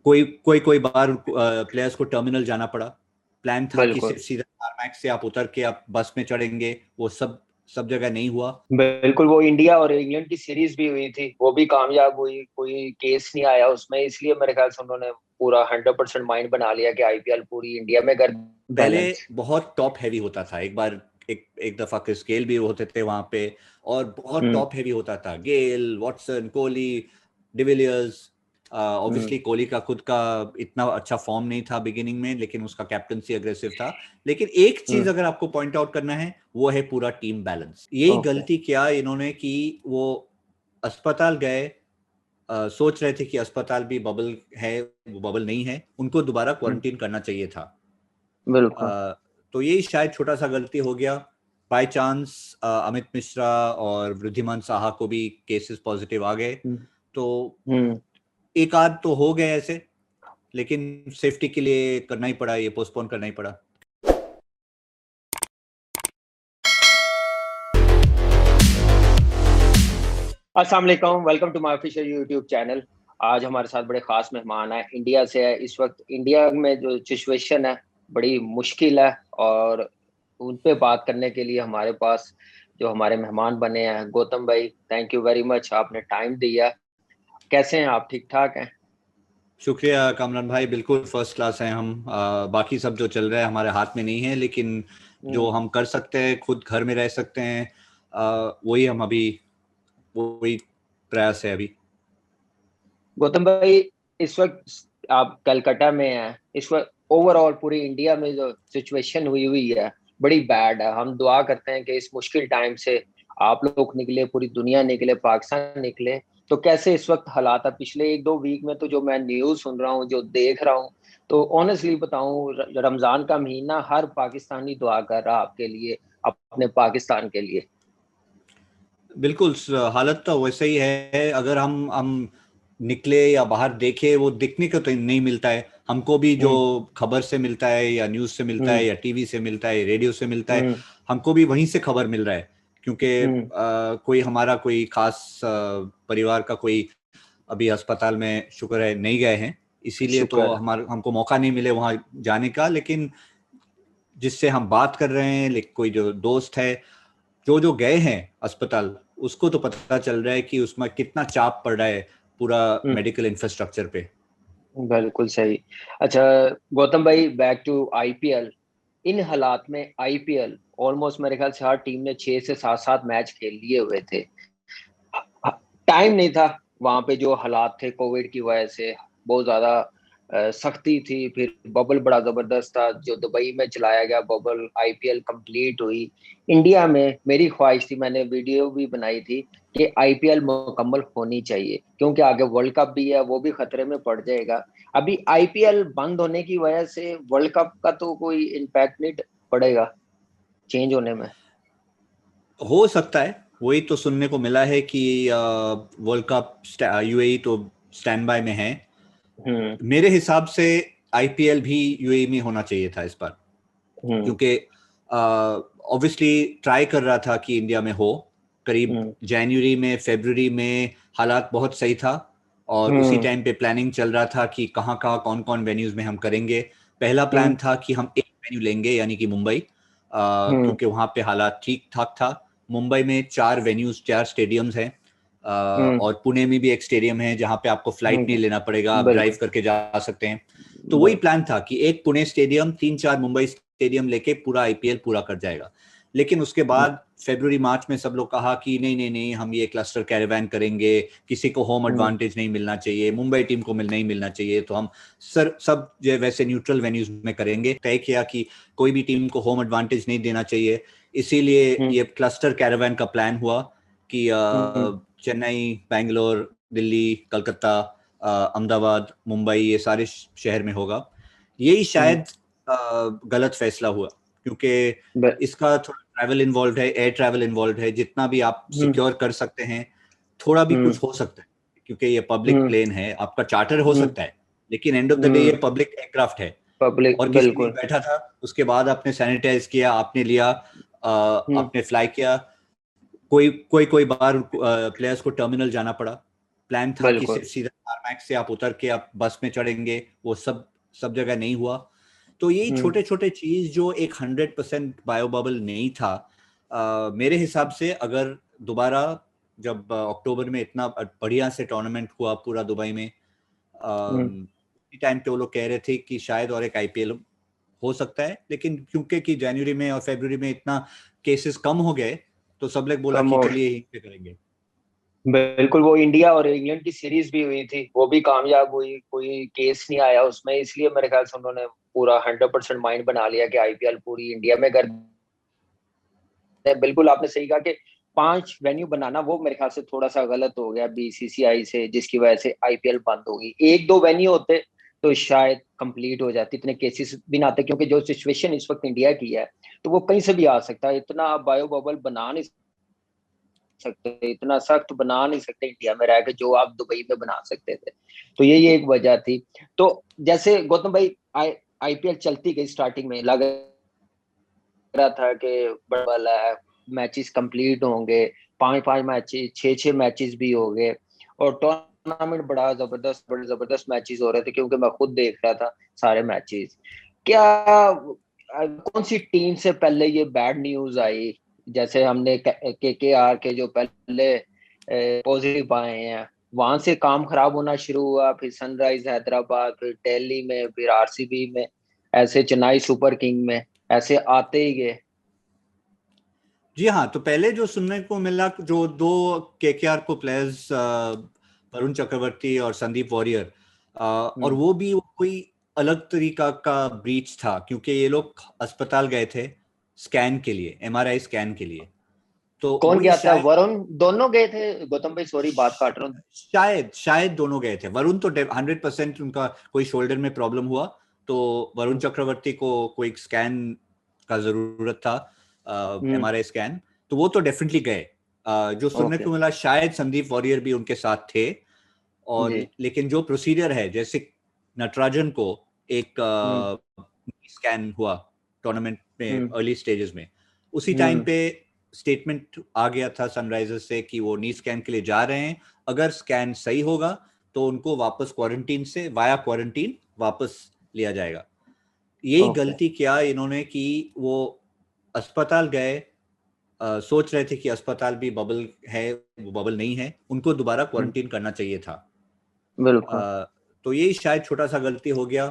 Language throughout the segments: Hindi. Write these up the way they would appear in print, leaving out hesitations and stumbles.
कोई कोई कोई बार प्लेयर्स को टर्मिनल जाना पड़ा। प्लान था कि बिल्कुल सीधा टारमैक से आप उतर के आप बस में चढ़ेंगे, वो सब जगह नहीं हुआ। बिल्कुल। वो इंडिया और इंग्लैंड की सीरीज भी हुई थी, वो भी कामयाब हुई, कोई केस नहीं आया उसमें, इसलिए मेरे ख्याल से उन्होंने पूरा 100% माइंड बना लिया कि आईपीएल पूरी इंडिया में कर पहले बैलेंस। बहुत टॉप हैवी होता था, एक बार एक दफा क्रिस गेल भी होते थे वहां पे, और बहुत हम्म टॉप हैवी होता था। गेल, वॉटसन, कोहली, डिविलियर्स। हम्म ऑब्वियसली कोहली का खुद का इतना अच्छा फॉर्म नहीं था बिगिनिंग में, लेकिन उसका कैप्टनसी अग्रेसिव था। लेकिन एक चीज हम्म अगर आपको पॉइंट आउट करना है, वो है पूरा टीम बैलेंस। यही ओके। गलती किया इन्होंने कि वो अस्पताल गए, सोच रहे थे कि अस्पताल भी बबल है, वो बबल नहीं है, उनको दोबारा क्वारंटीन करना चाहिए था। बिल्कुल। अ, तो ये शायद छोटा सा गलती हो गया। बाय चांस अमित मिश्रा और वृद्धिमान साहा को भी केसेस पॉजिटिव आ गए, हम्म तो हम्म। एक आध तो हो गए ऐसे, लेकिन सेफ्टी के लिए करना ही पड़ा, ये पोस्टपोन करना ही पड़ा। अस्सलाम वालेकुम, welcome to my official YouTube channel. आज हमारे साथ बड़े खास मेहमान हैं, इंडिया से है। इस वक्त इंडिया में जो सिचुएशन है बड़ी मुश्किल है, और उन पे बात करने के लिए हमारे पास जो हमारे मेहमान बने हैं, गौतम भाई, थैंक यू वेरी मच, आपने टाइम दिया। कैसे हैं आप? ठीक ठाक हैं? शुक्रिया कामरान भाई, बिल्कुल फर्स्ट क्लास हैं हम। बाकी सब जो चल रहा है हमारे हाथ में नहीं है, लेकिन जो हम्म। हम कर सकते हैं, खुद घर में रह सकते हैं, वही हम अभी, वही प्रयास है अभी। गौतम भाई, इस वक्त आप कलकत्ता में हैं। इस वक्त ओवरऑल पूरी इंडिया में जो सिचुएशन हुई हुई है बड़ी बैड है। हम दुआ करते हैं कि इस मुश्किल टाइम से आप लोग निकले, पूरी दुनिया निकले, पाकिस्तान निकले। तो कैसे इस वक्त हालात है? पिछले एक दो वीक में तो जो मैं न्यूज़ सुन रहा हूँ, जो देख रहा हूँ, तो ऑनेस्टली बताऊं, रमजान का महीना हर पाकिस्तानी दुआ कर रहा आपके लिए, अपने पाकिस्तान के लिए। बिल्कुल हालत तो वैसे ही है। अगर हम निकले या बाहर देखे, वो दिखने को तो नहीं मिलता है हमको भी। जो हम्म खबर से मिलता है या न्यूज़ से मिलता है हम्म या टीवी से मिलता है, रेडियो से मिलता है, हम्म हमको भी वहीं से खबर मिल रहा है। क्योंकि हम्म कोई हमारा कोई खास परिवार का कोई अभी अस्पताल में शुक्र है नहीं गए हैं, इसीलिए तो शुक्र है। हमको मौका नहीं मिले वहां जाने का। लेकिन जिससे हम बात कर रहे हैं, लेकिन कोई जो दोस्त है जो जो गए हैं अस्पताल, उसको तो पता चल रहा है कि उसमें कितना चाप पड़ रहा है पूरा हम्म मेडिकल इंफ्रास्ट्रक्चर पे। बिल्कुल सही। अच्छा गौतम भाई, बैक टू आईपीएल। इन हालात में आईपीएल ऑलमोस्ट मेरे ख्याल से हर टीम ने 6 से 7 मैच खेल लिए हुए थे। टाइम नहीं था। वहां पे जो हालात थे कोविड की वजह से बहुत ज्यादा सख्ती थी। फिर बबल बड़ा जबरदस्त था जो दुबई में चलाया गया बबल। आईपीएल कंप्लीट हुई। इंडिया में मेरी ख्वाहिश थी, मैंने वीडियो भी बनाई थी, कि आईपीएल मुकम्मल होनी चाहिए, क्योंकि आगे वर्ल्ड कप भी है, वो भी खतरे में पड़ जाएगा। अभी आईपीएल बंद होने की वजह से वर्ल्ड कप का तो कोई इम्पैक्ट नहीं पड़ेगा चेंज होने में? हो सकता है, वही तो सुनने को मिला है कि वर्ल्ड कप यूएई तो स्टैंड बाय में है। हम्म मेरे हिसाब से आईपीएल भी यूएई में होना चाहिए था इस बार, हम्म क्योंकि ऑब्वियसली ट्राई कर रहा था कि इंडिया में हो। करीब हम्म जनवरी में, फरवरी में हालात बहुत सही था, और उसी हम्म टाइम पे प्लानिंग चल रहा था कि कहाँ कहाँ कौन कौन वेन्यूज में हम करेंगे। पहला प्लान हम्म था कि हम एक वेन्यू लेंगे, यानी कि मुंबई, हम्म क्योंकि वहाँ पे हालात ठीक ठाक था। मुंबई में 4 वेन्यूज, 4 स्टेडियम्स हैं, हम्म और पुणे में भी एक स्टेडियम है जहाँ पे आपको फ्लाइट नहीं लेना पड़ेगा, आप ड्राइव बिल्कुल करके जा सकते हैं। तो वही बिल्कुल। प्लान था कि एक पुणे स्टेडियम, 3-4 मुंबई स्टेडियम लेके पूरा आईपीएल पूरा कर जाएगा। लेकिन उसके बाद फरवरी मार्च में सब लोग कहा कि नहीं नहीं नहीं, हम ये क्लस्टर कैरावान करेंगे, किसी को होम हम्म एडवांटेज नहीं मिलना चाहिए, मुंबई टीम को नहीं मिलना चाहिए, तो हम सब जो वैसे न्यूट्रल वेन्यूज में करेंगे। तय किया कि कोई भी टीम को होम एडवांटेज नहीं देना चाहिए, इसीलिए हम्म ये क्लस्टर कैरावान का प्लान हुआ कि हम्म चेन्नई, बेंगलोर, दिल्ली, कलकत्ता, अहमदाबाद, मुंबई, ये सारे शहर में होगा। यही हम्म शायद गलत फैसला हुआ, क्योंकि ब- इसका थोड़ा ट्रैवल इन्वॉल्व है, एयर ट्रैवल इन्वॉल्व है। जितना भी आप हम्म सिक्योर कर सकते हैं, थोड़ा भी हम्म कुछ हो सकता है, क्योंकि ये पब्लिक हम्म प्लेन है, आपका चार्टर हो हम्म सकता है, लेकिन एंड ऑफ द डे ये पब्लिक एयरक्राफ्ट है। पब्लिक और किसी ने बिल्कुल। बैठा था, उसके बाद आपने सैनिटाइज किया, आपने लिया, हम्म आपने फ्लाई किया। कोई कोई कोई बार प्लेयर्स को टर्मिनल जाना पड़ा। प्लान था कि बिल्कुल। सिर्फ सीधा टारमैक से आप उतर के आप बस में चढ़ेंगे, वो सब जगह नहीं हुआ। तो यही छोटे छोटे चीज जो एक 100% बायो बबल नहीं था, मेरे हिसाब से अगर दोबारा जब अक्टूबर में इतना बढ़िया से टूर्नामेंट हुआ पूरा दुबई में, टाइम पे वो लोग कह रहे थे कि शायद और एक आईपीएल हो सकता है, लेकिन क्योंकि कि जनवरी में और फरवरी में इतना केसेस कम हो गए तो सब लोग बोला कम कि हो, चलिए यहीं पे करेंगे। बिल्कुल। वो इंडिया और इंग्लैंड की सीरीज भी हुई थी, वो भी कामयाब हुई, कोई केस नहीं आया उसमें, इसलिए मेरे ख्याल से उन्होंने पूरा 100% माइंड बना लिया कि आईपीएल पूरी इंडिया में कर। बिल्कुल आपने सही कहा कि 5 वेन्यू बनाना वो मेरे ख्याल से थोड़ा सा गलत हो गया बीसीसीआई से, जिसकी वजह से आईपीएल बंद होगी। 1-2 वेन्यू होते तो शायद कंप्लीट हो जाती, इतने केसेस भी ना आते, क्योंकि जो सिचुएशन इस वक्त इंडिया की है तो वो कहीं से भी आ सकता है। इतना बायो बबल बना नहीं सकते, इतना सख्त बना नहीं सकते इंडिया में रह के जो आप दुबई में बना सकते थे। तो यही एक वजह थी। तो जैसे गौतम भाई, आईपीएल चलती गई, स्टार्टिंग में लग रहा था कि बड़ा वाला है, मैचेस कंप्लीट होंगे, 5-5 मैचेस, 6-6 मैचेस भी हो गए, और टूर्नामेंट बड़ा जबरदस्त मैचेस हो रहे थे, क्योंकि मैं खुद देख रहा था सारे मैचेस। क्या कौन सी टीम से पहले ये बैड न्यूज आई? जैसे हमने केकेआर के जो पहले पॉजिटिव आए हैं, वहां से काम खराब होना शुरू हुआ, फिर सनराइज हैदराबाद, फिर दिल्ली में, फिर आरसीबी में, ऐसे चेन्नई सुपर किंग में, ऐसे आते ही गए। जी हाँ, तो पहले जो सुनने को मिला, जो दो केकेआर को प्लेयर्स वरुण चक्रवर्ती और संदीप वॉरियर, और वो भी कोई अलग तरीका का ब्रीच था, क्योंकि ये लोग अस्पताल गए थे स्कैन के लिए, एमआरआई स्कैन के लिए। तो कौन वही गया था? शायद, वरुण? दोनों गए थे गौतम भाई, सॉरी बात काट रहा हूँ। शायद शायद दोनों गए थे। वरुण तो 100% उनका कोई शोल्डर में प्रॉब्लम हुआ, तो वरुण चक्रवर्ती को कोई स्कैन का जरूरत था, एमआरआई स्कैन, तो वो तो डेफिनेटली गए। जो सुनने ओके को मिला शायद संदीप वॉरियर भी उनके साथ थे। और जी। लेकिन जो प्रोसीजर है, जैसे नटराजन को एक हम्म स्कैन हुआ टूर्नामेंट में हम्म अर्ली स्टेजेस में, उसी टाइम हम्म पे स्टेटमेंट आ गया था सनराइजर्स से कि वो नी स्कैन के लिए जा रहे हैं। अगर स्कैन सही होगा तो उनको वापस क्वारंटीन से वाया क्वारंटीन वापस लिया जाएगा। यही ओके। गलती किया इन्होंने कि वो अस्पताल गए, सोच रहे थे कि अस्पताल भी बबल है, वो बबल नहीं है, उनको दोबारा क्वारंटीन करना चाहिए था। बिल्कुल। तो यही शायद छोटा सा गलती हो गया।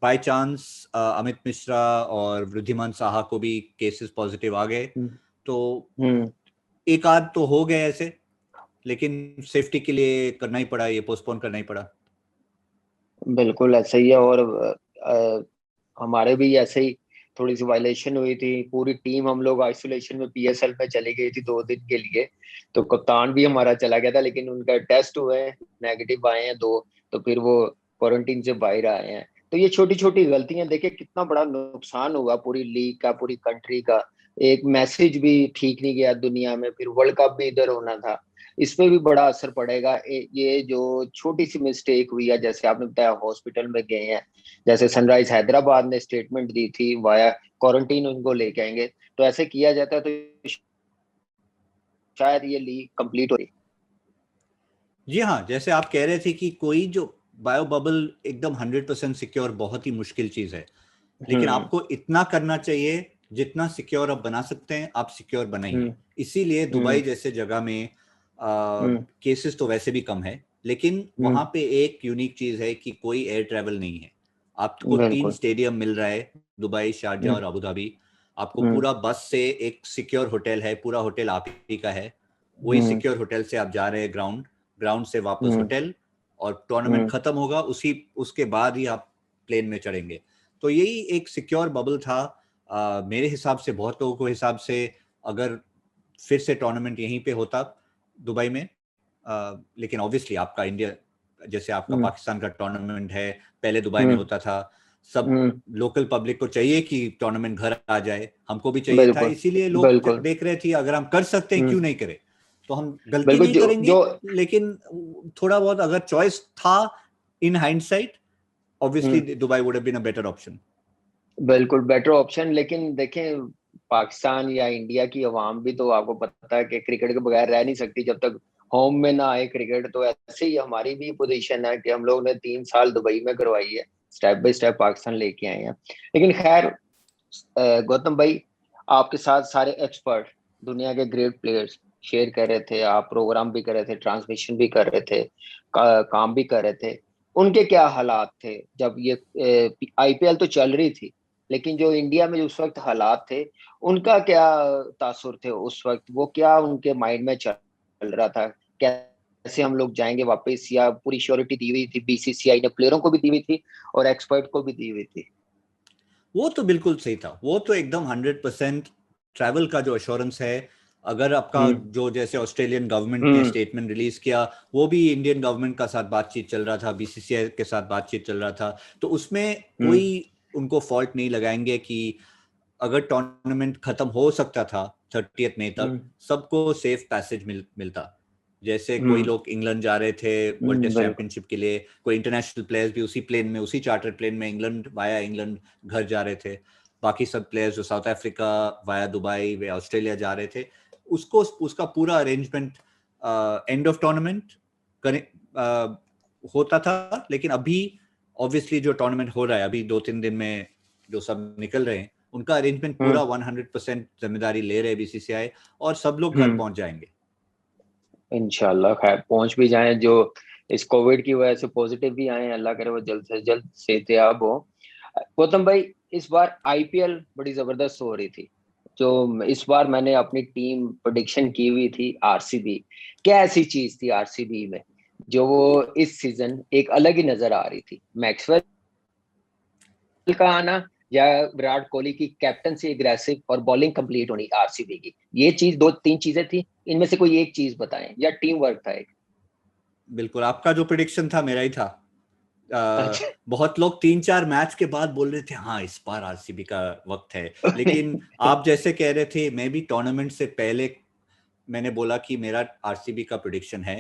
बाय चांस अमित मिश्रा और वृद्धिमान साहा को भी केसेस पॉजिटिव आ गए, हम्म तो हम्म, एक आध तो हो गए ऐसे, लेकिन सेफ्टी के लिए करना ही पड़ा, ये पोस्टपोन करना ही पड़ा। बिल्कुल ऐसा ही है। और हमारे भी ऐसे ही थोड़ी सी वायलेशन हुई थी, पूरी टीम हम लोग आइसोलेशन में पीएसएल में चली गई थी 2 दिन के लिए। तो कप्तान भी हमारा चला गया था, लेकिन उनका टेस्ट हुए, नेगेटिव आए हैं 2, तो फिर वो क्वारंटीन से बाहर आए हैं। तो ये छोटी छोटी गलतियां, देखिए कितना बड़ा नुकसान हुआ पूरी लीग का, पूरी कंट्री का। एक मैसेज भी ठीक नहीं गया दुनिया में, फिर वर्ल्ड कप भी इधर होना था, इस पे भी बड़ा असर पड़ेगा। ये जो छोटी सी मिस्टेक हुई है, जैसे आपने बताया हॉस्पिटल में गए हैं, जैसे सनराइज हैदराबाद ने स्टेटमेंट दी थी वाया क्वारंटीन उनको लेके आएंगे, तो ऐसे किया जाता है तो शायद ये लीग कंप्लीट हो। जी हाँ, जैसे आप कह रहे थे कि कोई जो बायो बबल एकदम 100% सिक्योर बहुत ही मुश्किल चीज है, लेकिन हम्म आपको इतना करना चाहिए जितना सिक्योर आप बना सकते हैं, आप सिक्योर बनाइए। हम्म इसीलिए दुबई हम्म जैसे जगह में हम्म केसेस तो वैसे भी कम है, लेकिन वहां हम्म, पे एक यूनिक चीज है कि कोई एयर ट्रैवल नहीं है। आपको 3 बिल्कुल। स्टेडियम मिल रहा है, दुबई, शारजा हम्म और अबू धाबी। आपको हम्म पूरा बस से एक सिक्योर होटल है, पूरा होटल आप ही का है, वही हम्म सिक्योर होटल से आप जा रहे हैं ग्राउंड, ग्राउंड से वापस हम्म होटल, और टूर्नामेंट हम्म खत्म होगा उसी उसके बाद ही आप प्लेन में चढ़ेंगे। तो यही एक सिक्योर बबल था। मेरे हिसाब से, बहुत लोगों के हिसाब से, अगर फिर से टूर्नामेंट यहीं पे होता दुबई में, लेकिन ऑब्वियसली आपका इंडिया, जैसे आपका हम्म पाकिस्तान का टूर्नामेंट है, पहले दुबई में हम्म होता था, सब हम्म, लोकल पब्लिक को चाहिए कि टूर्नामेंट घर आ जाए, हमको भी चाहिए था, बिल्कुल इसीलिए लोग बिल्कुल। देख रहे थे अगर हम कर सकते हैं हम्म, क्यों नहीं करें। तो हम गलती बिल्कुल। नहीं जो करेंगे, जो लेकिन थोड़ा बहुत अगर चॉइस था in hindsight, obviously hmm, Dubai would have been a better option. बिल्कुल बेटर ऑप्शन। लेकिन देखें, पाकिस्तान या इंडिया की अवाम भी तो आपको पता है कि क्रिकेट के बगैर रह नहीं सकती जब तक होम में ना आए क्रिकेट, तो ऐसे ही हमारी भी पोजीशन है कि हम लोग ने 3 साल दुबई में करवाई है, स्टेप बाय स्टेप पाकिस्तान लेके आए हैं। लेकिन खैर गौतम भाई, आपके साथ सारे एक्सपर्ट, दुनिया के ग्रेट प्लेयर्स शेयर कर रहे थे, आप प्रोग्राम भी कर रहे थे, ट्रांसमिशन भी कर रहे थे, काम भी कर रहे थे। उनके क्या हालात थे जब ये आईपीएल तो चल रही थी, लेकिन जो इंडिया में उस वक्त हालात थे, उनका क्या तासुर थे उस वक्त, वो क्या उनके माइंड में चल रहा था, कैसे हम लोग जाएंगे वापस, या पूरी श्योरिटी दी हुई थी बीसीसीआई ने, प्लेयरों को भी दी हुई थी और एक्सपर्ट को भी दी हुई थी? वो तो बिल्कुल सही था, वो तो एकदम 100% ट्रैवल का जो अश्योरेंस है। अगर आपका हम्म। जो जैसे ऑस्ट्रेलियन गवर्नमेंट ने हम्म। स्टेटमेंट रिलीज किया, वो भी इंडियन गवर्नमेंट का साथ बातचीत चल रहा था, बीसीसीआई के साथ बातचीत चल रहा था, तो उसमें हम्म। कोई उनको फॉल्ट नहीं लगाएंगे कि अगर टूर्नामेंट खत्म हो सकता था 30 मई तक, हम्म। सबको सेफ पैसेज मिलता। जैसे कोई हम्म। लोग इंग्लैंड जा रहे थे वर्ल्ड टेस्ट बिल्कुल। चैंपियनशिप के लिए, कोई इंटरनेशनल प्लेयर्स भी उसी प्लेन में, उसी चार्टर प्लेन में इंग्लैंड वाया इंग्लैंड घर जा रहे थे। बाकी सब प्लेयर्स जो साउथ अफ्रीका वाया दुबई वे ऑस्ट्रेलिया जा रहे थे, उसको उसका पूरा अरेंजमेंट एंड ऑफ टूर्नामेंट होता था। लेकिन अभी ऑब्वियसली जो टूर्नामेंट हो रहा है अभी 2-3 दिन में, जो सब निकल रहे हैं, उनका अरेंजमेंट पूरा 100% जिम्मेदारी ले रहे हैं बीसीसीआई, और सब लोग घर हम्म। पहुंच जाएंगे। इंशाल्लाह खैर पहुंच भी जाए, जो इस कोविड की वजह से पॉजिटिव भी आए, अल्लाह करे वो जल्द से जल्द सेहतियाब हो। गौतम भाई, इस बार आईपीएल बड़ी जबरदस्त हो रही थी। जो इस बार मैंने अपनी टीम प्रेडिक्शन की हुई थी आरसीबी, क्या ऐसी चीज थी आरसीबी में जो वो इस सीजन एक अलग ही नजर आ रही थी? मैक्सवेल का आना, या विराट कोहली की कैप्टनसी एग्रेसिव और बॉलिंग कंप्लीट होनी आरसीबी की, ये चीज, दो तीन चीजें थी, इनमें से कोई एक चीज बताएं, या टीम वर्क था एक? बिल्कुल, आपका जो प्रिडिक्शन था मेरा ही था। अच्छा। बहुत लोग 3-4 मैच के बाद बोल रहे थे हाँ इस बार आरसीबी का वक्त है, लेकिन आप जैसे कह रहे थे, मैं भी टूर्नामेंट से पहले मैंने बोला कि मेरा आरसीबी का प्रिडिक्शन है।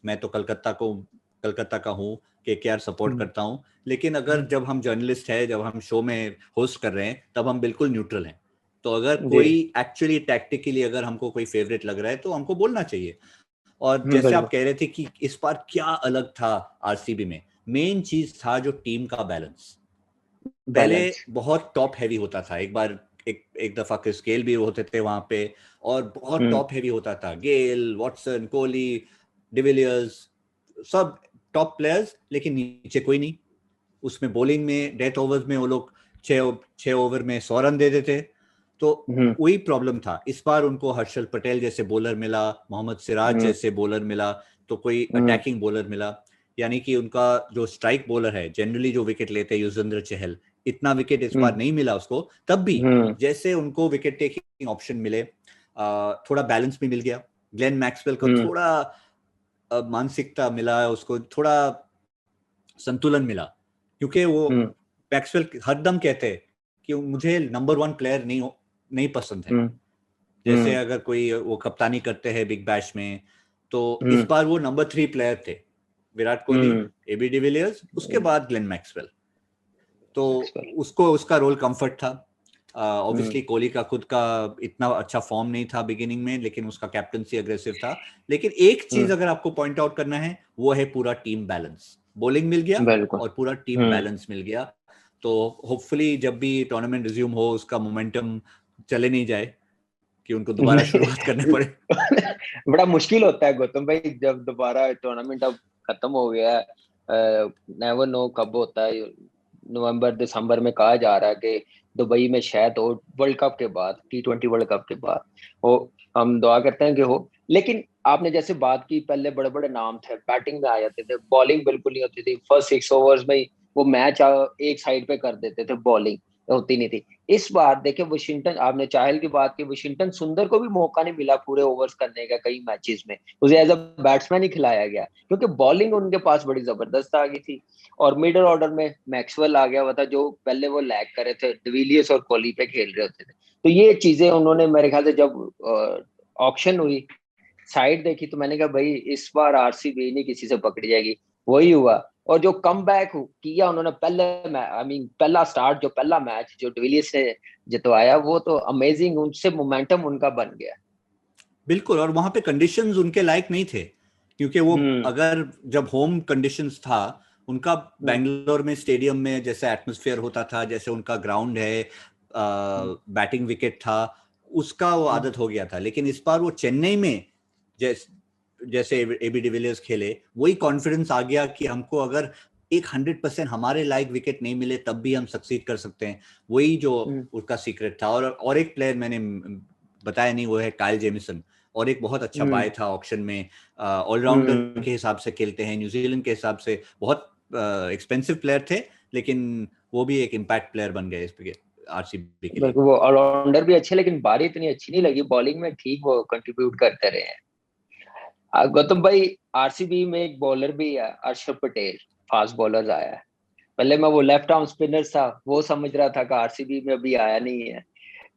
मैं तो कलकत्ता का हूँ, केकेआर सपोर्ट करता हूँ, लेकिन अगर जब हम जर्नलिस्ट है, जब हम शो में होस्ट कर रहे हैं, तब हम बिल्कुल न्यूट्रल हैं। तो अगर जी। कोई एक्चुअली टैक्टिकली अगर हमको कोई फेवरेट लग रहा है तो हमको बोलना चाहिए। और जैसे आप बिल्कुल। कह रहे थे कि इस बार क्या अलग था आरसीबी में, मेन चीज था जो टीम का बैलेंस। पहले बैलेंस। बहुत टॉप हैवी होता था, एक बार एक दफा क्रिस गेल भी होते थे वहां पे, और बहुत हम्म। टॉप हैवी होता था, गेल, वॉटसन, कोहली, डिविलियर्स, सब टॉप प्लेयर्स, लेकिन नीचे कोई नहीं। उसमें बॉलिंग में डेथ ओवर्स में वो लोग 6 ओवर में 100 रन दे देते। तो हम्म। वही प्रॉब्लम था। इस बार उनको हर्षल पटेल जैसे बॉलर मिला, मोहम्मद सिराज हम्म। जैसे बॉलर मिला, तो कोई हम्म। अटैकिंग बॉलर मिला। यानी कि उनका जो स्ट्राइक बॉलर है, जनरली जो विकेट लेते हैं, युजवेंद्र चहल, इतना विकेट इस बार हम्म। नहीं मिला उसको। तब भी हम्म। जैसे उनको विकेट टेकिंग ऑप्शन मिले, थोड़ा बैलेंस भी मिल गया। ग्लेन मैक्सवेल को हम्म। थोड़ा मानसिकता मिला, उसको थोड़ा संतुलन मिला, क्योंकि वो हम्म। मैक्सवेल हरदम कहते हैं कि मुझे नंबर 1 प्लेयर नहीं पसंद है। हम्म। जैसे हम्म। अगर कोई वो कप्तानी करते हैं बिग बैश में, तो इस हम्म। बार वो नंबर 3 प्लेयर थे, विराट कोहली, हम्म। एबी डिविलियर्स, उसके बाद ग्लेन मैक्सवेल। तो मैक्सवेल। उसको उसका रोल कंफर्ट था। ऑब्वियसली हम्म। कोहली का खुद का इतना अच्छा फॉर्म नहीं था बिगिनिंग में, लेकिन उसका कैप्टनसी अग्रेसिव था। लेकिन एक चीज हम्म। अगर आपको पॉइंट आउट करना है, वो है पूरा टीम बैलेंस। बॉलिंग मिल गया बिल्कुल। और पूरा टीम हम्म। बैलेंस मिल गया। तो होपफुली जब भी टूर्नामेंट रिज्यूम हो, उसका मोमेंटम चले नहीं जाए, कि उनको दोबारा शुरुआत करने पड़े। बड़ा मुश्किल होता है गौतम भाई, जब दोबारा टूर्नामेंट अब खत्म हो गया है, नेवर नो कब होता है। नवंबर दिसंबर में कहा जा रहा है कि दुबई में शायद हो, वर्ल्ड कप के बाद, T20 वर्ल्ड कप के बाद हो। हम दुआ करते हैं कि हो। लेकिन आपने जैसे बात की, पहले बड़े बड़े नाम थे, बैटिंग में आ जाते थे, बॉलिंग बिल्कुल नहीं होती थी, फर्स्ट 6 ओवर्स में ही वो मैच एक साइड पे कर देते थे, बॉलिंग होती नहीं थी। इस बार देखिए, वाशिंगटन, आपने चाहल की बात की, वाशिंगटन सुंदर को भी मौका नहीं मिला पूरे ओवर्स करने का कई मैचेस में, उसे एज अ बैट्समैन ही खिलाया गया, क्योंकि बॉलिंग उनके पास बड़ी जबरदस्त आ गई थी। और मिडिल ऑर्डर में मैक्सवेल आ गया हुआ था, जो पहले वो लैग करे थे, डिविलियर्स और कोहली पे खेल रहे होते थे। तो ये चीजें उन्होंने, मेरे ख्याल से जब ऑक्शन हुई, साइड देखी, तो मैंने कहा भाई इस बार आरसीबी नहीं किसी से पकड़ी जाएगी। वही हुआ। और जो कम बैक किया उन्होंने, पहले आई मीन पहला स्टार्ट, जो पहला मैच जो डिविलियर्स ने जितवाया, वो तो अमेजिंग, उनसे मोमेंटम उनका बन गया। बिल्कुल, और वहां पे कंडीशंस उनके लायक नहीं थे, क्योंकि वो अगर जब होम कंडीशंस था उनका, बेंगलोर में स्टेडियम में जैसे एटमॉस्फेयर होता था, जैसे उनका ग्राउंड है, बैटिंग विकेट था, उसका वो आदत हो गया था। लेकिन इस बार वो चेन्नई में जैसे एबी डिविलियर्स खेले, वही कॉन्फिडेंस आ गया कि हमको अगर एक 100% हमारे लायक विकेट नहीं मिले तब भी हम सक्सीड कर सकते हैं। वही जो उसका सीक्रेट था। और एक प्लेयर मैंने बताया नहीं, वो है काइल जेमिसन, और एक बहुत अच्छा बाय था ऑक्शन में, ऑलराउंडर के हिसाब से खेलते हैं, न्यूजीलैंड के हिसाब से बहुत एक्सपेंसिव प्लेयर थे, लेकिन वो भी एक इम्पैक्ट प्लेयर बन गए इस आरसीबी के लिए। वो ऑलराउंडर भी अच्छे, लेकिन बारी इतनी अच्छी नहीं लगी, बॉलिंग में ठीक वो कंट्रीब्यूट करते रहे हैं। गौतम भाई, आरसीबी में एक बॉलर भी है, अर्शद पटेल, फास्ट बॉलर आया है। पहले मैं वो लेफ्ट आर्म स्पिनर था वो समझ रहा था कि आरसीबी में अभी आया नहीं है।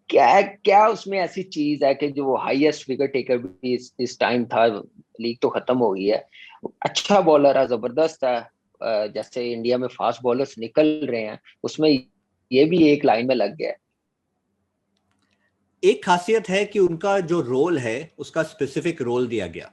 क्या क्या उसमें ऐसी चीज है कि जो वो हाईएस्ट विकेट टेकर भी इस टाइम था, लीग तो खत्म हो गई है, अच्छा बॉलर है, जबरदस्त है। जैसे इंडिया में फास्ट बॉलर्स निकल रहे हैं, उसमें ये भी एक लाइन में लग गया है। एक खासियत है कि उनका जो रोल है उसका स्पेसिफिक रोल दिया गया,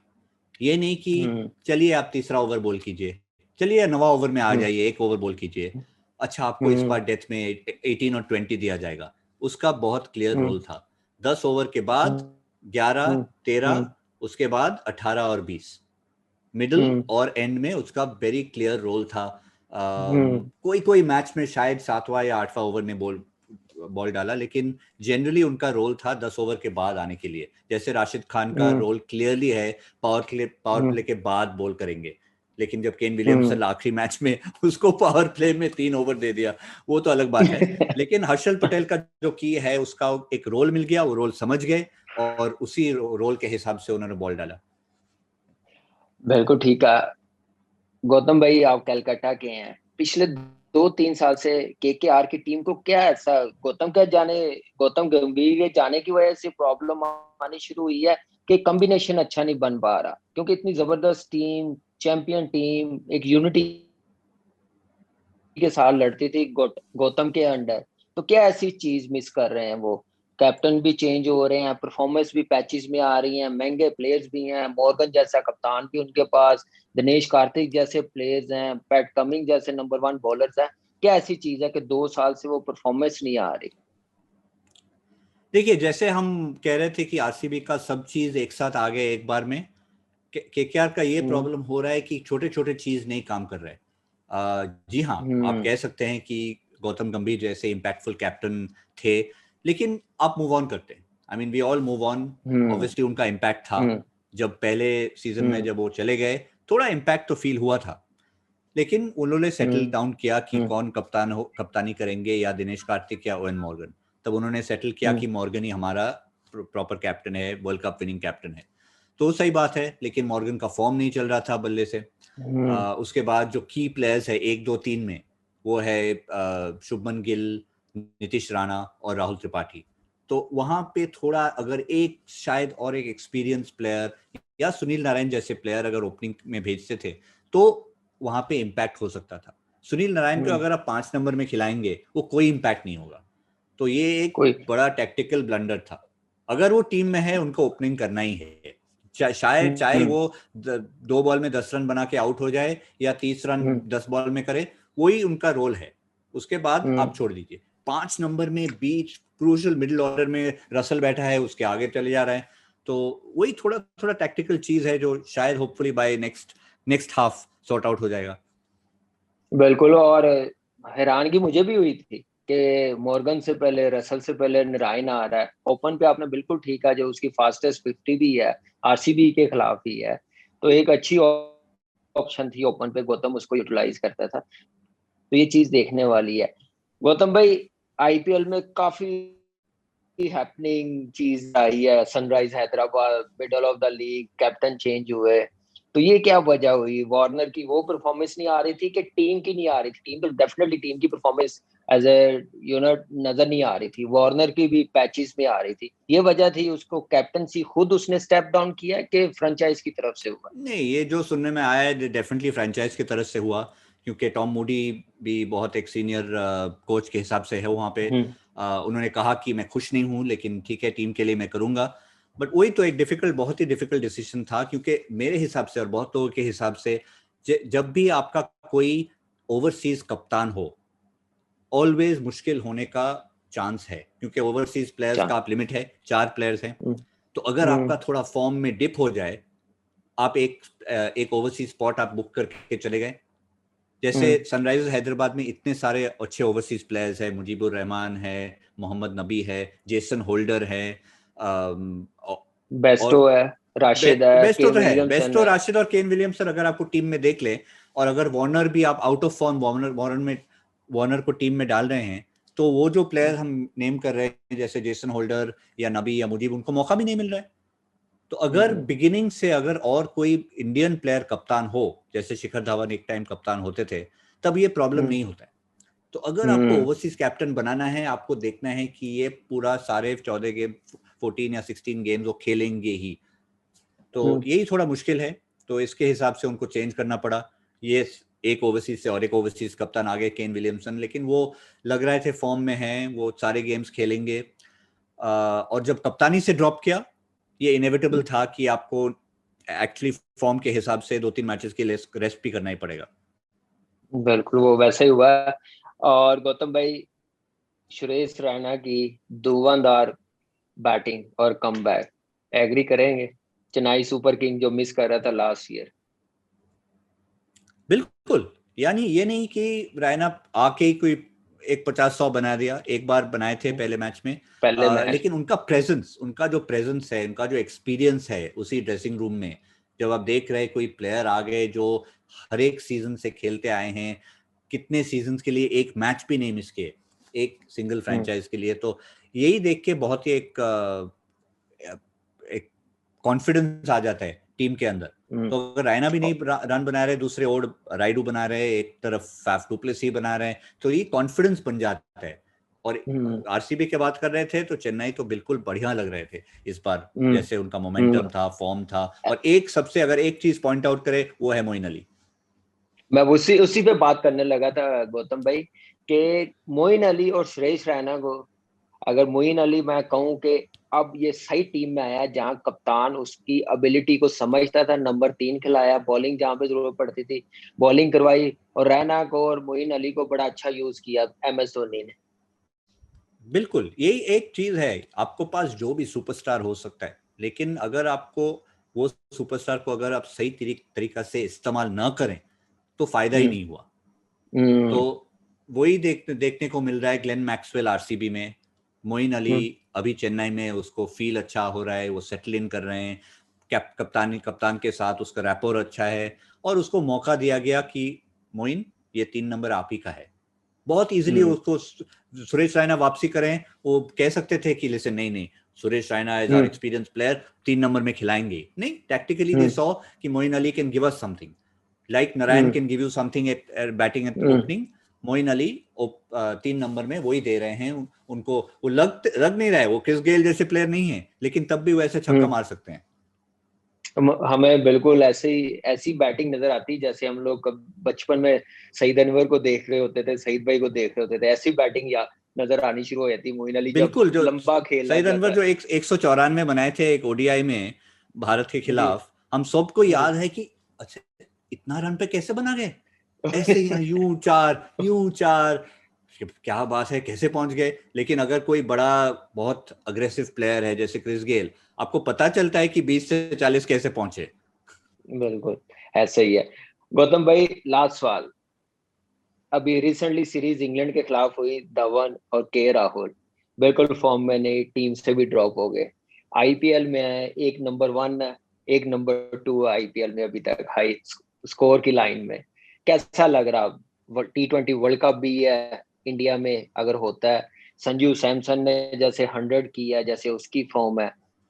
ये नहीं कि चलिए आप तीसरा ओवर बॉल कीजिए, चलिए 9वां ओवर में आ जाइए, 1 ओवर बॉल कीजिए, अच्छा आपको इस बार डेथ में 18 और 20 दिया जाएगा। उसका बहुत क्लियर रोल था। 10 ओवर के बाद 11, 13, उसके बाद 18 और 20, मिडल और एंड में उसका वेरी क्लियर रोल था। कोई कोई मैच में शायद 7वां या 8वां ओवर में बॉल डाला, लेकिन जनरली उनका रोल था 10 ओवर के बाद आने के लिए। जैसे राशिद खान का रोल क्लियरली है पावर प्ले के बाद बॉल करेंगे, लेकिन जब केन विलियमसन आखिरी मैच में उसको पावर प्ले में 3 ओवर दे दिया, वो तो अलग बात है। लेकिन हर्षल पटेल का जो की है, उसका एक रोल मिल गया, वो रोल समझ गए और उसी रोल के हिसाब से उन्होंने बॉल डाला। बिल्कुल ठीक है। गौतम भाई, आप कलकत्ता के हैं, पिछले 2-3 साल से केकेआर की टीम को क्या ऐसा, गौतम गंभीर के जाने की वजह से प्रॉब्लम आनी शुरू हुई है कि कॉम्बिनेशन अच्छा नहीं बन पा रहा? क्योंकि इतनी जबरदस्त टीम, चैंपियन टीम, एक यूनिटी के साथ लड़ती थी गौतम के अंडर, तो क्या ऐसी चीज मिस कर रहे हैं वो? कैप्टन भी चेंज हो रहे हैं, परफॉर्मेंस भी पैचेस में आ रही हैं, महंगे प्लेयर्स भी हैं, मॉर्गन जैसा कप्तान भी उनके पास, दिनेश कार्तिक जैसे प्लेयर्स हैं, पैट कमिंग जैसे नंबर 1 बॉलर्स हैं। क्या ऐसी चीज है कि 2 साल से वो परफॉर्मेंस नहीं आ रही? देखिए, जैसे हम कह रहे थे कि आरसीबी का सब चीज एक साथ आ गए एक बार में, केकेआर का ये प्रॉब्लम हो रहा है कि छोटे छोटे चीज नहीं काम कर रहे। जी हाँ, आप कह सकते हैं कि गौतम गंभीर जैसे इम्पैक्टफुल कैप्टन थे, लेकिन आप मूव ऑन करते हैं। I mean we all move on. Obviously उनका इम्पैक्ट था, जब पहले सीजन में जब वो चले गए थोड़ा इम्पैक्ट तो फील हुआ था, लेकिन उन्होंने सेटल डाउन किया कि कौन कप्तानी करेंगे, या दिनेश कार्तिक या ओवेन मॉर्गन। तब उन्होंने सेटल किया कि मॉर्गन ही हमारा प्रॉपर कैप्टन है, वर्ल्ड कप विनिंग कैप्टन है। तो सही बात है, लेकिन मॉर्गन का फॉर्म नहीं चल रहा था बल्ले से। उसके बाद जो की प्लेयर्स है 1, 2, 3 में, वो है शुभमन गिल, नीतीश राणा और राहुल त्रिपाठी। तो वहां पे थोड़ा अगर एक शायद और एक एक्सपीरियंस प्लेयर या सुनील नारायण जैसे प्लेयर अगर ओपनिंग में भेजते थे तो वहां पे इम्पैक्ट हो सकता था। सुनील नारायण को अगर आप 5 नंबर में खिलाएंगे, वो कोई इम्पैक्ट नहीं होगा। तो ये एक बड़ा टैक्टिकल ब्लंडर था। अगर वो टीम में है, उनको ओपनिंग करना ही है, शायद चाहे वो 2 बॉल में 10 रन बना के आउट हो जाए या 30 रन 10 बॉल में करे, वही उनका रोल है। उसके बाद आप छोड़ दीजिए। 5 नंबर में बीच क्रूशियल मिडिल ऑर्डर में रसल बैठा है, उसके आगे चले जा रहा है। तो वही थोड़ा थोड़ा टैक्टिकल चीज है जो शायद hopefully by next half sort out हो जाएगा। बिल्कुल। और हैरानगी मुझे भी हुई थी कि मॉर्गन से पहले, रसल से पहले नारायण आ रहा है ओपन पे। आपने बिल्कुल ठीक है, जो उसकी फास्टेस्ट 50 भी है, आरसीबी के खिलाफ ही है, तो एक अच्छी ऑप्शन थी ओपन पे, गौतम उसको यूटिलाइज करता था। तो ये चीज देखने वाली है। गौतम भाई, आईपीएल में काफी हैपनिंग चीज आई है। Sunrise Hyderabad middle of the league, captain change हुए, तो ये क्या वजह हुई? वार्नर की वो परफॉर्मेंस नहीं आ रही थी कि टीम की नहीं आ रही थी? टीम तो डेफिनेटली, टीम की परफॉर्मेंस एज ए यूनिट नजर नहीं आ रही थी, वार्नर की भी पैचेस में आ रही थी। ये वजह थी? उसको कैप्टनसी खुद उसने स्टेप डाउन किया कि फ्रेंचाइज की तरफ से हुआ? नहीं, ये जो सुनने में आया है डेफिनेटली फ्रेंचाइज की तरफ से हुआ, क्योंकि टॉम मूडी भी बहुत एक सीनियर कोच के हिसाब से है वहाँ पे। उन्होंने कहा कि मैं खुश नहीं हूँ, लेकिन ठीक है टीम के लिए मैं करूँगा। बट वही तो एक बहुत ही डिफिकल्ट डिसीजन था, क्योंकि मेरे हिसाब से और बहुत लोगों के हिसाब से जब भी आपका कोई ओवरसीज कप्तान हो, ऑलवेज मुश्किल होने का चांस है, क्योंकि ओवरसीज प्लेयर्स का आप लिमिट है, 4 प्लेयर्स हैं। तो अगर आपका थोड़ा फॉर्म में डिप हो जाए, आप एक ओवरसीज स्पॉट आप बुक करके चले गए, जैसे सनराइजर्स हैदराबाद में इतने सारे अच्छे ओवरसीज प्लेयर्स हैं, मुजीबुर रहमान है, मोहम्मद नबी है, जेसन होल्डर है, बेस्टो है, राशिद है, बेस्टो केन तो है, विलियमसन बेस्टो, है। राशिद और केन विलियमसन अगर आपको टीम में देख ले, और अगर वार्नर भी आप आउट ऑफ फॉर्म, वार्नर को टीम में डाल रहे हैं, तो वो जो प्लेयर हम नेम कर रहे हैं जैसे जेसन होल्डर या नबी या मुजीब, उनको मौका भी नहीं मिल रहा है। तो अगर बिगिनिंग से अगर और कोई इंडियन प्लेयर कप्तान हो, जैसे शिखर धवन एक टाइम कप्तान होते थे, तब ये प्रॉब्लम नहीं होता है। तो अगर आपको ओवरसीज कैप्टन बनाना है, आपको देखना है कि ये पूरा सारे 14 गेम, 14 या 16 गेम्स वो खेलेंगे ही, तो यही थोड़ा मुश्किल है। तो इसके हिसाब से उनको चेंज करना पड़ा, ये एक ओवरसीज से और एक ओवरसीज कप्तान आ गए, केन विलियमसन, लेकिन वो लग रहे थे फॉर्म में हैं, वो सारे गेम्स खेलेंगे। और जब कप्तानी से ड्रॉप किया, ये इनेविटेबल था कि आपको एक्चुअली फॉर्म के हिसाब से 2-3 मैचेस के लिए रेस्ट भी करना ही पड़ेगा। बिल्कुल वो वैसे ही हुआ। और गौतम भाई, सुरेश रैना की धुआंधार बैटिंग और कमबैक, एग्री करेंगे? चेन्नई सुपर किंग जो मिस कर रहा था लास्ट ईयर। बिल्कुल, यानी ये नहीं कि रैना आके ही कोई एक 50-100 बना दिया, एक बार बनाए थे पहले मैच में, पहले मैच लेकिन उनका जो प्रेजेंस है, उनका जो एक्सपीरियंस है उसी ड्रेसिंग रूम में, जब आप देख रहे कोई प्लेयर आ गए जो हर एक सीजन से खेलते आए हैं, कितने सीजन के लिए एक मैच भी नहीं मिस किए, एक सिंगल फ्रेंचाइज के लिए, तो यही देख के बहुत ही एक कॉन्फिडेंस आ जाता है टीम के अंदर। तो अगर रैना भी नहीं रन बना रहे, दूसरे ओर राइडू बना रहे, एक तरफ फाफ डु प्लेसिस बना रहे हैं, तो ये कॉन्फिडेंस बन जाता है। और आरसीबी की बात कर रहे थे तो चेन्नई तो बिल्कुल बढ़िया लग रहे थे इस बार, जैसे उनका मोमेंटम था, फॉर्म था। और एक सबसे अगर एक चीज पॉइंट आउट करे वो है मोइन अली। मैं उसी पे बात करने लगा था गौतम भाई, कि मोइन अली और सुरेश रैना को, अगर मोइन अली मैं कहूं कि अब ये सही टीम में आया जहां कप्तान उसकी एबिलिटी को समझता था, नंबर 3 खिलाया, बॉलिंग जहां पे जरूरत पड़ती थी बॉलिंग करवाई, और रैना को और मोइन अली को बड़ा अच्छा यूज किया MS धोनी ने। बिल्कुल, यही एक चीज है, आपको पास जो भी सुपरस्टार हो सकता है, लेकिन अगर आपको वो सुपरस्टार को अगर आप सही तरीका से इस्तेमाल ना करें तो फायदा ही नहीं हुआ। तो वही देखने को मिल रहा है ग्लेन मैक्सवेल आरसीबी में, मोइन अली अभी चेन्नई में, उसको फील अच्छा हो रहा है, वो सेटल इन कर रहे हैं, कप्तान के साथ उसका रैपोर अच्छा है, और उसको मौका दिया गया कि मोइन ये 3 नंबर आप ही का है। बहुत इजीली उसको सुरेश रैना वापसी करें, वो कह सकते थे कि लिसन नहीं, Suresh Raina is our experience player, 3 नंबर में खिलाएंगे नहीं। टैक्टिकली दे सॉ कि Moeen Ali can give us something, like Narayan can give you something at batting at opening. Moeen Ali 3 नंबर में वही दे रहे हैं उनको। वो लग नहीं रहा है, वो क्रिस गेल जैसे प्लेयर नहीं है, लेकिन तब भी वो ऐसे छक्का मार सकते हैं। हमें बिल्कुल ऐसी बैटिंग नजर आती जैसे हम लोग बचपन में सईद अनवर को देख रहे होते थे, सईद भाई को देख रहे होते थे, ऐसी बैटिंग या नजर आनी शुरू हो जाती। मोइन अली जब बिल्कुल, जो लंबा खेल लग सईद जाता अनवर है। जो 194 बनाए थे एक ओडीआई में भारत के खिलाफ, हम सबको याद है कि अच्छा इतना रन पे कैसे बना गए, ऐसे ही यूं चार, क्या बात है, कैसे पहुंच गए। लेकिन अगर कोई बड़ा बहुत अग्रेसिव प्लेयर है जैसे क्रिस गेल, आपको पता चलता है कि 20 से 40 कैसे पहुंचे। बिल्कुल ऐसे ही है। गौतम भाई, लास्ट सवाल। अभी रिसेंटली सीरीज इंग्लैंड के खिलाफ हुई, धवन और के राहुल बिल्कुल फॉर्म में नहीं, टीम से भी ड्रॉप हो गए। आईपीएल में है, एक नंबर 1 है, एक नंबर 2 आईपीएल में अभी तक हाई स्कोर की लाइन में। कैसा लग रहा? T20 वर्ल्ड कप भी है इंडिया में, अगर होता है, संजू सैमसन ने जैसे 100 किया, जैसे उसकी फॉर्म है,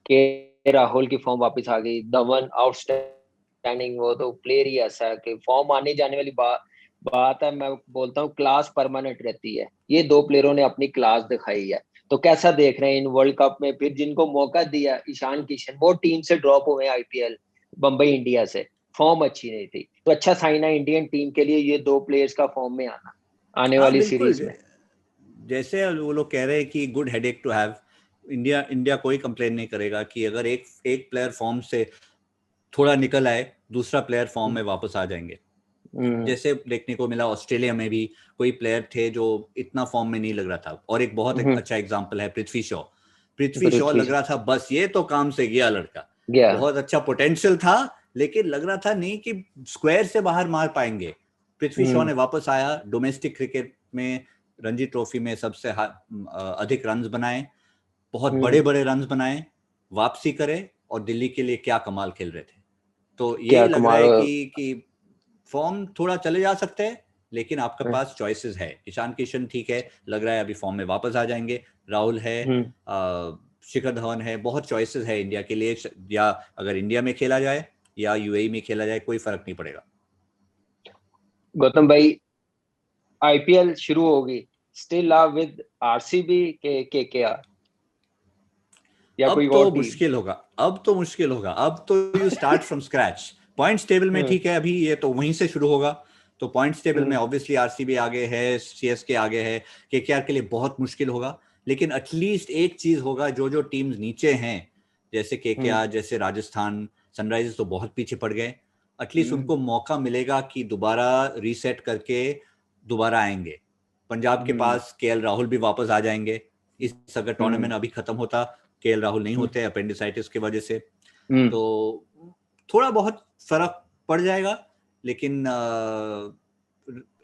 के राहुल की फॉर्म वापस आ गई, धवन आउटस्टैंडिंग, वो तो प्लेयर ही ऐसा है कि फॉर्म आने जाने वाली बात है। मैं बोलता हूँ क्लास परमानेंट रहती है, ये 2 प्लेयरों ने अपनी क्लास दिखाई है। तो कैसा देख रहे हैं इन वर्ल्ड कप में? फिर जिनको मौका दिया, ईशान किशन, वो टीम से ड्रॉप हुए आईपीएल, बंबई इंडिया से, फॉर्म अच्छी नहीं थी। तो अच्छा साइन है इंडियन टीम के लिए ये 2 प्लेयर्स का फॉर्म में आना आने हाँ वाली बिल्कुल, सीरीज में। जैसे वो लोग कह रहे हैं कि good headache to have, India कोई कंप्लेन नहीं करेगा कि अगर एक प्लेयर फॉर्म से थोड़ा निकल आए, दूसरा प्लेयर फॉर्म में वापस आ जाएंगे। जैसे देखने को मिला ऑस्ट्रेलिया में भी कोई प्लेयर थे जो इतना फॉर्म में नहीं लग रहा था, और एक बहुत अच्छा एग्जांपल है पृथ्वी शॉ लग रहा था बस ये तो काम से गया लड़का, बहुत अच्छा पोटेंशियल था, लेकिन लग रहा था नहीं कि स्क्वायर से बाहर मार पाएंगे। पृथ्वी शॉ ने वापस आया, डोमेस्टिक क्रिकेट में रणजी ट्रॉफी में सबसे अधिक रन्स बनाए, बहुत बड़े बड़े रन्स बनाए, वापसी करे, और दिल्ली के लिए क्या कमाल खेल रहे थे। तो यही लग रहा है कि फॉर्म थोड़ा चले जा सकते हैं, लेकिन आपके पास चॉइसेस है। ईशान किशन ठीक है, लग रहा है अभी फॉर्म में वापस आ जाएंगे, राहुल है, शिखर धवन है, बहुत चॉइसेस है इंडिया के लिए। या अगर इंडिया में खेला जाए या यूएई में खेला जाए, कोई फर्क नहीं पड़ेगा। गौतम भाई, आईपीएल शुरू होगी, स्टिल लव विद आरसीबी के केकेआर या कोई और टीम? अब तो मुश्किल होगा। अब तो you start from scratch. Points table में ठीक है, अभी ये तो वहीं से शुरू होगा, तो पॉइंट्स टेबल में ऑब्वियसली आरसीबी आगे है, सीएसके आगे है, केकेआर के लिए बहुत मुश्किल होगा। लेकिन एटलीस्ट एक चीज होगा, जो टीम्स नीचे हैं, जैसे केकेआर, जैसे राजस्थान, सनराइजर्स तो बहुत पीछे पड़ गए, एटलीस्ट उनको मौका मिलेगा कि दोबारा रीसेट करके दोबारा आएंगे। पंजाब के पास केएल राहुल भी वापस आ जाएंगे। इस अगर टूर्नामेंट अभी खत्म होता, केएल राहुल नहीं होते अपेंडिसाइटिस की वजह से, तो थोड़ा बहुत फर्क पड़ जाएगा। लेकिन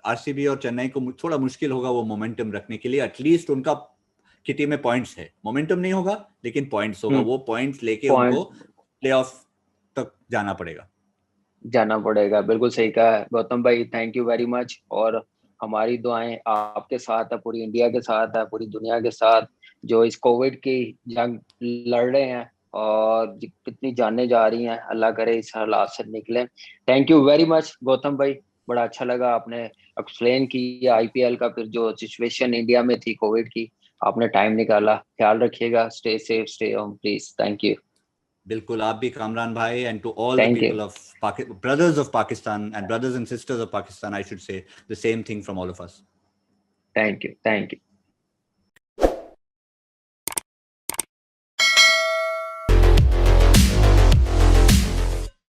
आरसीबी और चेन्नई को थोड़ा मुश्किल होगा वो मोमेंटम रखने के लिए। एटलीस्ट उनका किटी में पॉइंट्स है, मोमेंटम नहीं होगा लेकिन पॉइंट्स होगा, वो पॉइंट्स लेके उनको प्लेऑफ तक जाना पड़ेगा। बिल्कुल सही कहा गौतम भाई, थैंक यू वेरी मच। और हमारी दुआएं आपके साथ है, पूरी इंडिया के साथ है, पूरी दुनिया के साथ, जो इस कोविड की जंग लड़ रहे हैं और कितनी जानें जा रही हैं, अल्लाह करे इस हालात से निकले। Thank you very much Gautam भाई, बड़ा अच्छा लगा, आपने एक्सप्लेन किया आईपीएल का, फिर जो सिचुएशन इंडिया में थी कोविड की, आपने टाइम निकाला। ख्याल रखिएगा, stay safe, stay home please. Thank you. बिल्कुल, आप भी कामरान भाई, and to all the people of brothers of Pakistan and brothers and sisters of Pakistan, I should say the same thing from all of us. Thank you.